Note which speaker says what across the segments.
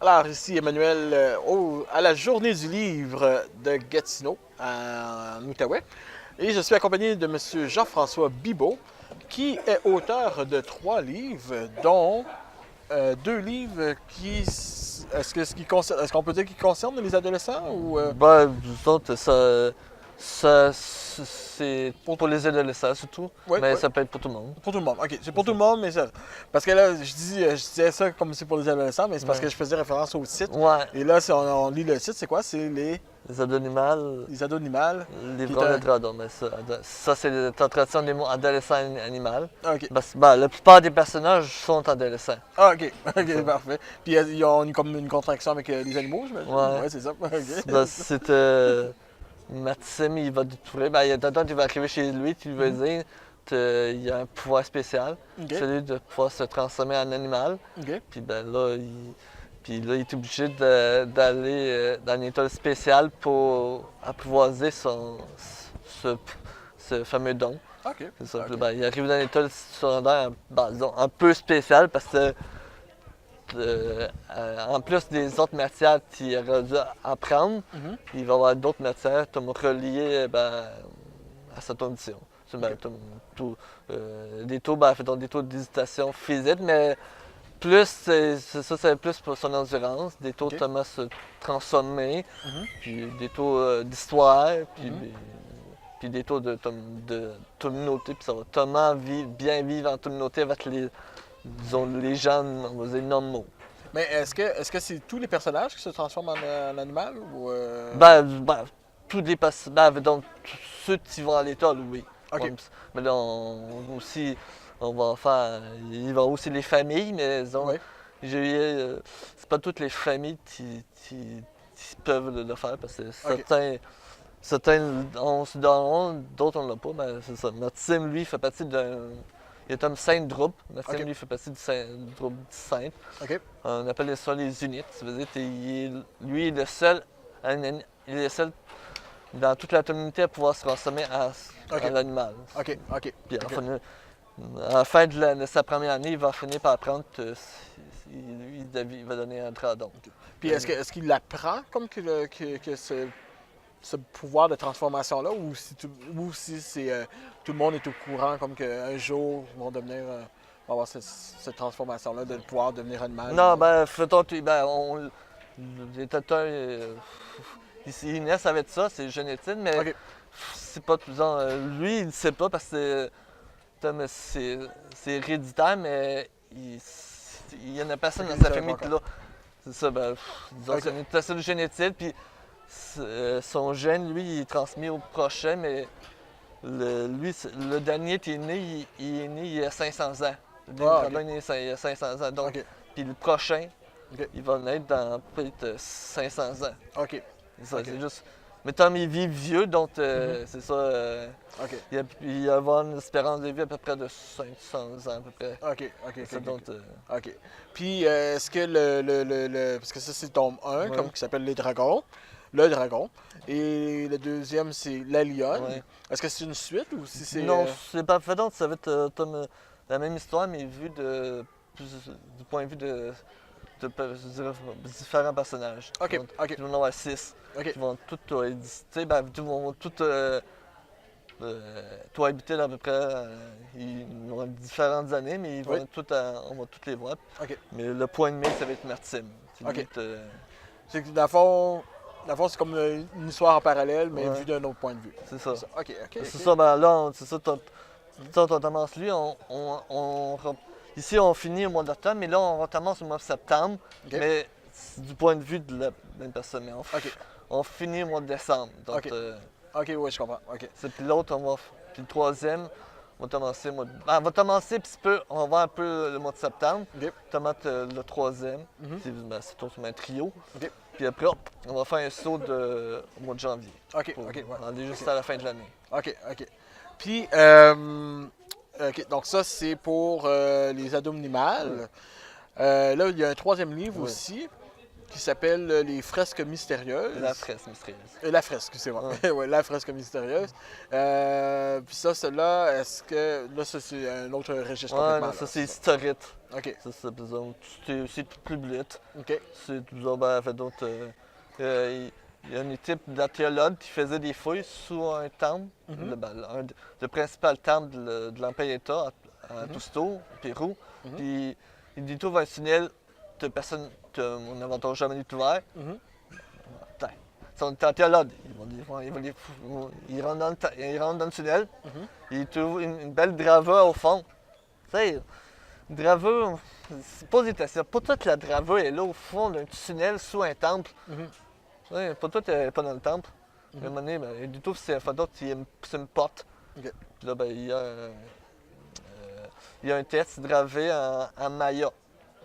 Speaker 1: Alors, ici Emmanuel, à la journée du livre de Gatineau, en Outaouais. Et je suis accompagné de M. Jean-François Bibeau, qui est auteur de 3 livres, dont 2 livres qui. Est-ce qu'on peut dire qu'ils concernent les adolescents ou.
Speaker 2: Ben, nous autres, c'est pour les adolescents surtout,
Speaker 1: Oui,
Speaker 2: mais
Speaker 1: oui.
Speaker 2: ça peut être pour tout le monde.
Speaker 1: Pour tout le monde. OK, c'est pour tout le monde, mais ça. Parce que là, je disais ça comme c'est pour les adolescents, mais c'est parce
Speaker 2: Ouais.
Speaker 1: que je faisais référence au titre.
Speaker 2: Ouais,
Speaker 1: Et là, si on lit le titre, c'est quoi? C'est
Speaker 2: les ados animales,
Speaker 1: les ados animales.
Speaker 2: livreurs
Speaker 1: Qui est
Speaker 2: de tradon, mais ça c'est la traduction des mots adolescent animal.
Speaker 1: OK.
Speaker 2: Parce que la plupart des personnages sont adolescents.
Speaker 1: Ah, OK. OK,
Speaker 2: Ça.
Speaker 1: parfait. Puis ils ont comme une contraction avec les animaux, j'imagine?
Speaker 2: Ouais.
Speaker 1: Ouais, c'est ça. OK.
Speaker 2: C'est Maxime, il va découvrir, il y a quelqu'un qui va arriver chez lui, qui lui va dire qu'il y a un pouvoir spécial,
Speaker 1: OK.
Speaker 2: celui de pouvoir se transformer en animal.
Speaker 1: OK.
Speaker 2: Puis là, il est obligé d'aller dans une école spéciale pour apprivoiser ce fameux don.
Speaker 1: OK.
Speaker 2: C'est ça. Puis
Speaker 1: OK.
Speaker 2: là, il arrive dans une école secondaire disons, un peu spéciale parce que en plus des autres matières qu'il aurait dû apprendre,
Speaker 1: Mhm.
Speaker 2: il va y avoir d'autres matières comme reliées à sa condition.
Speaker 1: Ok.
Speaker 2: Des taux, donc des taux d'hésitation physique, mais plus, c'est plus pour son endurance, des taux
Speaker 1: Ok.
Speaker 2: comment se transformer,
Speaker 1: Mhm.
Speaker 2: puis des taux d'histoire,
Speaker 1: Mhm.
Speaker 2: puis des taux de communauté, puis ça va tellement bien vivre en communauté avec disons, les gens, on va dire, normaux.
Speaker 1: Mais est-ce que c'est tous les personnages qui se transforment en animal ou.
Speaker 2: Tous les donc ceux qui vont à l'école, oui.
Speaker 1: OK.
Speaker 2: Ouais, mais là, on va faire, il y aura aussi les familles, mais disons,
Speaker 1: Ouais.
Speaker 2: c'est pas toutes les familles qui peuvent le faire, parce que
Speaker 1: OK.
Speaker 2: certains on se donneront, d'autres on l'a pas, mais c'est ça. Notre team, lui, fait partie il y a comme 5 groupes. Notre team,
Speaker 1: OK.
Speaker 2: lui, fait partie du groupe 5.
Speaker 1: OK.
Speaker 2: On appelle ça les unités. Ça veut dire lui, il est le seul, il est le seul dans toute la communauté à pouvoir se transformer
Speaker 1: OK.
Speaker 2: en animal.
Speaker 1: OK. OK.
Speaker 2: Puis
Speaker 1: OK.
Speaker 2: à la fin de sa première année, il va finir par apprendre il va donner un tradon.
Speaker 1: Puis est-ce qu'il apprend comme que ce pouvoir de transformation-là ou si c'est tout le monde est au courant comme qu'un jour ils vont devenir vont avoir cette transformation-là de pouvoir devenir animal?
Speaker 2: Non, faisons, les tatoueurs, ils naissent avec ça, c'est génétique, mais
Speaker 1: OK.
Speaker 2: c'est pas disons, lui, il ne sait pas parce que c'est héréditaire, mais il y en a personne dans sa famille qui l'a. C'est ça, disons,
Speaker 1: OK.
Speaker 2: c'est une mutation génétique, puis son gène, lui, il est transmis au prochain, mais le dernier qui est né, il est né il y a 500 ans. Le dernier
Speaker 1: Ah, OK.
Speaker 2: dragon est né il y a 500 ans. Donc,
Speaker 1: OK.
Speaker 2: puis le prochain,
Speaker 1: OK.
Speaker 2: il va naître dans peut-être 500 ans.
Speaker 1: OK.
Speaker 2: C'est ça,
Speaker 1: OK.
Speaker 2: c'est juste. Mais Tom, il vit vieux, donc
Speaker 1: Mhm.
Speaker 2: c'est ça.
Speaker 1: OK.
Speaker 2: Il va avoir une espérance de vie à peu près de 500 ans, à peu près.
Speaker 1: OK. OK.
Speaker 2: C'est ça,
Speaker 1: OK.
Speaker 2: donc,
Speaker 1: OK. Puis, est-ce que parce que ça, c'est le tome 1,
Speaker 2: Ouais.
Speaker 1: comme, qui s'appelle Les Dragons. Le dragon. Et le deuxième, c'est La Lionne.
Speaker 2: Ouais.
Speaker 1: Est-ce que c'est une suite ou si c'est.
Speaker 2: Non, c'est pas fait, donc ça va être comme la même histoire, mais vu du point de vue je dirais, différents personnages.
Speaker 1: OK. OK.
Speaker 2: Il va en avoir 6.
Speaker 1: OK.
Speaker 2: Qui vont tous ils vont tous cohabiter à peu près. Ils vont avoir différentes années, mais ils vont
Speaker 1: Oui.
Speaker 2: on va tous les voir.
Speaker 1: OK.
Speaker 2: Mais le point de mire, ça va être Martine.
Speaker 1: OK. C'est que dans le fond, c'est comme une histoire en parallèle, mais
Speaker 2: Ouais.
Speaker 1: vue d'un autre point de vue.
Speaker 2: C'est ça.
Speaker 1: C'est ça. OK. OK.
Speaker 2: C'est
Speaker 1: OK.
Speaker 2: ça, là, c'est ça, on commence lui, ici on finit au mois d'octobre, mais là on recommence au mois de septembre,
Speaker 1: OK.
Speaker 2: mais c'est du point de vue de la même personne. Mais
Speaker 1: OK.
Speaker 2: on finit au mois de décembre. Donc,
Speaker 1: OK. OK, oui, je comprends. OK.
Speaker 2: puis l'autre, puis le troisième, on va commencer on va commencer, puis on va voir un peu le mois de septembre,
Speaker 1: OK.
Speaker 2: tomate le troisième,
Speaker 1: Mhm.
Speaker 2: c'est tout un trio.
Speaker 1: OK.
Speaker 2: Puis après, hop, on va faire un saut au mois de janvier.
Speaker 1: OK.
Speaker 2: Pour
Speaker 1: OK. Ouais.
Speaker 2: aller juste
Speaker 1: OK.
Speaker 2: à la fin de l'année.
Speaker 1: OK. OK. Puis, OK, donc ça, c'est pour les ados minimales. Là, il y a un troisième livre
Speaker 2: Oui.
Speaker 1: aussi. qui s'appelle Les Fresques Mystérieuses.
Speaker 2: La fresque mystérieuse.
Speaker 1: La fresque, c'est vrai. Ouais, La Fresque Mystérieuse. Puis ça, celle-là, est-ce que. Là, ça, c'est un autre registre
Speaker 2: Ouais,
Speaker 1: complètement.
Speaker 2: non, ça
Speaker 1: là,
Speaker 2: c'est
Speaker 1: ça.
Speaker 2: historique.
Speaker 1: OK.
Speaker 2: Ça, c'est disons, c'est plus bleuté.
Speaker 1: OK.
Speaker 2: C'est disons, ben, fait d'autres. Il y a une type d'archéologue qui faisait des fouilles sous un temple,
Speaker 1: Mhm.
Speaker 2: le principal temple de l'Empire État à
Speaker 1: Mhm.
Speaker 2: Tusto, au Pérou.
Speaker 1: Mhm.
Speaker 2: Puis il trouve un tunnel que personne, on n'avait jamais ouvert.
Speaker 1: Mhm.
Speaker 2: Putain, ils sont archéologues. Ils rentrent ils rentrent dans le tunnel.
Speaker 1: Mhm.
Speaker 2: Ils trouvent une belle gravure au fond. Tu sais, une gravure, c'est pas des questions. Pas toute la gravure est là au fond d'un tunnel sous un temple.
Speaker 1: Mhm.
Speaker 2: Ouais, pas tout n'est pas dans le temple.
Speaker 1: Mhm.
Speaker 2: À un moment donné, ben, du tout, c'est un photo, c'est une porte.
Speaker 1: OK.
Speaker 2: Puis là, ben, il y a un texte gravé en maya.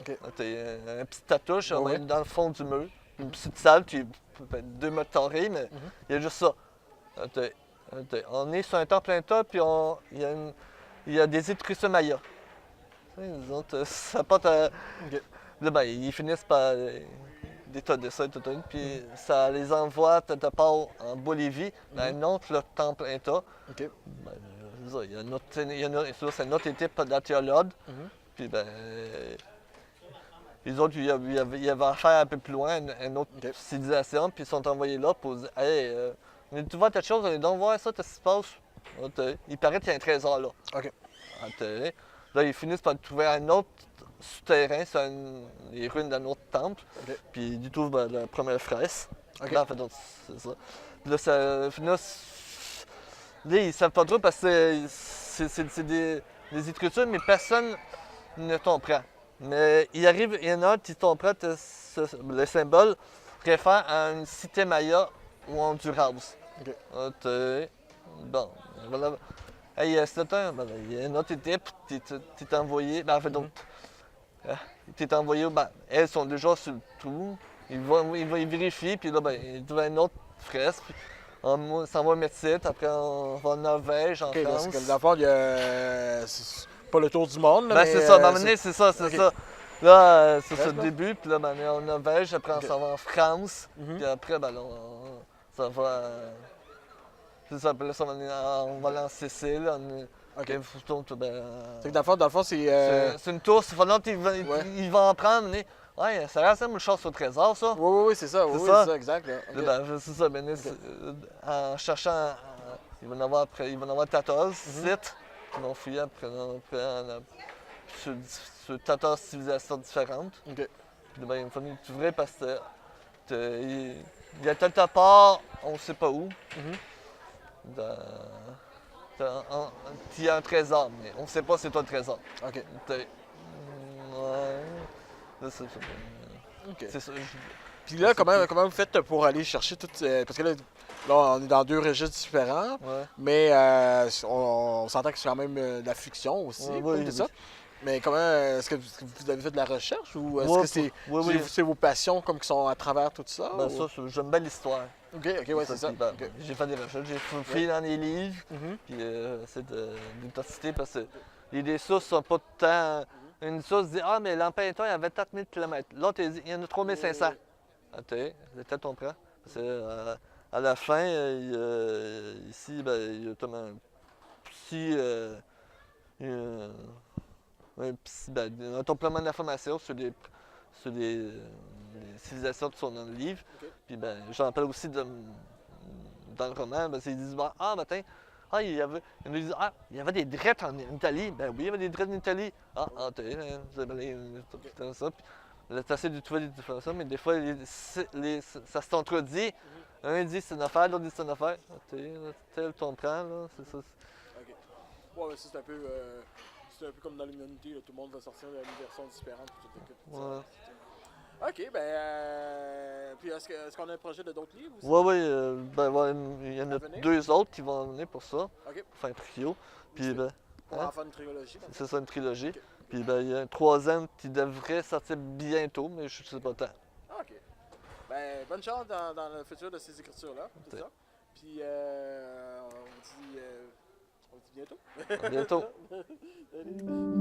Speaker 1: OK.
Speaker 2: Un petit tatouage
Speaker 1: Ouais.
Speaker 2: dans le fond du mur. Une petite salle qui est 2 mètres carrés, mais
Speaker 1: Mhm.
Speaker 2: il y a juste ça. On est sur un temple plein tas, puis il y a des inscriptions maya. Les autres, ça porte à.
Speaker 1: OK.
Speaker 2: Là, ben, ils finissent par des tas de ça, puis ça les envoie de part en Bolivie, dans un autre le temple Inca.
Speaker 1: OK.
Speaker 2: Ben, c'est ça, il y a c'est une autre équipe d'archéologues,
Speaker 1: Mhm.
Speaker 2: puis ben, les autres, il y avait affaire un peu plus loin, une autre
Speaker 1: OK.
Speaker 2: civilisation, puis ils sont envoyés là pour dire Hey, tu vois quelque chose, allez donc voir ça, qu'est-ce qui se passe. Il paraît qu'il y a un trésor là.
Speaker 1: OK.
Speaker 2: Là, ils finissent par trouver un autre souterrain sur les ruines d'un autre temple.
Speaker 1: OK.
Speaker 2: Puis ils trouvent ben, la première fresque.
Speaker 1: OK.
Speaker 2: Là, en fait, donc, c'est ça. Puis là, là, ils savent pas trop parce que c'est des écritures, mais personne ne comprend. Mais il y en a un qui comprend que le symbole réfère à une cité maya ou Honduras.
Speaker 1: OK.
Speaker 2: Bon, voilà. Hey, c'est ben, il y a une autre équipe qui t'est envoyée. Ben, en fait, donc, t'es envoyé. Ben, elles sont déjà sur le trou. Ils vérifient, puis là, ben, ils trouvent une autre fresque. Puis on s'en va au médecin, après on va en Norvège, en
Speaker 1: OK. Là,
Speaker 2: France.
Speaker 1: c'est comme dans le fond, il y a. C'est pas le tour du monde, là,
Speaker 2: Ben,
Speaker 1: mais.
Speaker 2: c'est ça, ben, à un moment donné, c'est ça, c'est
Speaker 1: OK.
Speaker 2: ça. Là, c'est
Speaker 1: Reste
Speaker 2: ça le
Speaker 1: là.
Speaker 2: début, puis là, ben, on est en Norvège, après on
Speaker 1: OK.
Speaker 2: s'en va en France,
Speaker 1: Mhm.
Speaker 2: puis après, ben, là, ça va. C'est ça, puis là, on va aller en Sicile,
Speaker 1: OK.
Speaker 2: ben,
Speaker 1: C'est que dans le fond, c'est.
Speaker 2: c'est une tour, c'est pendant qu'il
Speaker 1: Ouais.
Speaker 2: il va en prendre, mais ouais, ça ressemble une chasse au trésor, ça.
Speaker 1: Oui, c'est ça. Oui,
Speaker 2: C'est
Speaker 1: oui,
Speaker 2: ça?
Speaker 1: c'est ça, exact. Là. OK.
Speaker 2: Là, ben, c'est ça, ben, en cherchant, il va en avoir, il va en avoir 14 sites qui vont fouiller après, sur 14 civilisations différentes.
Speaker 1: OK.
Speaker 2: Puis ben, il faut nous trouver parce que il y a quelque part, on ne sait pas où,
Speaker 1: Mhm.
Speaker 2: il y a un trésor, mais on ne sait pas c'est toi le trésor.
Speaker 1: OK.
Speaker 2: Ouais. Là,
Speaker 1: OK.
Speaker 2: c'est ça.
Speaker 1: Puis là, comment vous faites pour aller chercher toutes. Parce que là, on est dans deux registres différents,
Speaker 2: Ouais.
Speaker 1: mais on s'entend que c'est quand même de la fiction aussi,
Speaker 2: Ouais,
Speaker 1: oui,
Speaker 2: oui,
Speaker 1: c'est ça. Mais comment. Est-ce que vous avez fait de la recherche ou est-ce
Speaker 2: Ouais,
Speaker 1: que c'est
Speaker 2: oui.
Speaker 1: c'est vos passions comme qui sont à travers tout ça?
Speaker 2: Ben,
Speaker 1: ou-
Speaker 2: ça, j'aime bien l'histoire.
Speaker 1: OK, ouais, c'est ça.
Speaker 2: Puis, ben,
Speaker 1: OK.
Speaker 2: j'ai fait des recherches, j'ai fouillé dans les livres,
Speaker 1: Mhm.
Speaker 2: puis c'est d'authenticité parce que les sources sont pas tout le temps. Une source dit Ah, mais l'Empire État, il y avait 4000 km. L'autre, il dit Il y en a 3500. OK, peut-être on prend. Parce que, à la fin, ici, ben, il y a comme un petit. Un complément d'informations sur les civilisations qui sont dans le livre.
Speaker 1: OK.
Speaker 2: Puis ben, j'en parle aussi dans le roman. Ben, ils disent Ah, ben, tiens, il y avait. Ils nous disent il y avait des drettes en Italie. Ben oui, il y avait des drettes en Italie. C'est ça. Puis, là, t'essaies de trouver des informations, mais des fois, ça se contredit. Un dit c'est une affaire, l'autre dit c'est une affaire. Tel ton prend, là, c'est ça.
Speaker 1: OK. Ouais, mais ça, c'est un peu comme dans l'humanité, là, tout le monde va sortir d'une version différente.
Speaker 2: Ouais.
Speaker 1: OK, ben. Puis est-ce qu'on a un projet de d'autres livres aussi?
Speaker 2: Il y en a
Speaker 1: À venir?
Speaker 2: 2 autres qui vont venir pour ça,
Speaker 1: OK.
Speaker 2: pour faire un trio. Puis,
Speaker 1: C'est-
Speaker 2: ben,
Speaker 1: On
Speaker 2: hein,
Speaker 1: va en faire une trilogie. ben.
Speaker 2: c'est ça, une trilogie.
Speaker 1: OK.
Speaker 2: Puis, ben, il y a un 3e qui devrait sortir bientôt, mais je sais pas tant.
Speaker 1: OK. Ben, bonne chance dans le futur de ces écritures-là, tout
Speaker 2: Ok.
Speaker 1: ça. Puis, on dit bientôt.
Speaker 2: À bientôt.
Speaker 1: Salut.